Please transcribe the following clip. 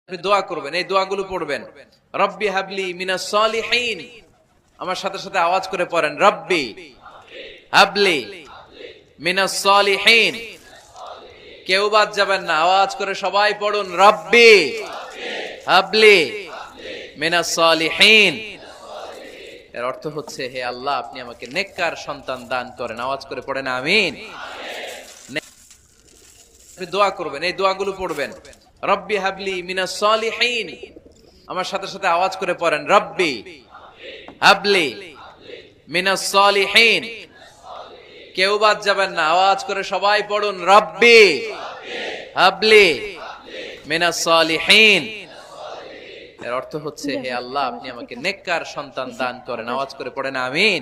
আপনি দোয়া করবেন, এই দোয়াগুলো পড়বেন। রব্বি হাবলি মিনাস সালিহিন, আমার সাথে সাথে আওয়াজ করে পড়েন, রব্বি হাবলি মিনাস সালিহিন। কেউ বাদ যাবেন না, আওয়াজ করে সবাই পড়ুন, রব্বি হাবলি মিনাস সালিহিন। এর অর্থ হচ্ছে, হে আল্লাহ, আপনি আমাকে নেককার সন্তান দান করেন। আওয়াজ করে পড়েন আমিন। আপনি দোয়া করবেন, এই দোয়াগুলো পড়বেন। রব্বি হাবলি মিনাস সালিহিন, আমার সাথে সাথে আওয়াজ করে পড়েন, রব্বি হাবলি মিনাস সালিহিন। কেউ বাদ যাবেন না, আওয়াজ করে সবাই পড়ুন, রব্বি হাবলি মিনাস সালিহিন। এর অর্থ হচ্ছে, হে আল্লাহ, আপনি আমাকে নেককার সন্তান দান করেন। আওয়াজ করে পড়েন আমিন।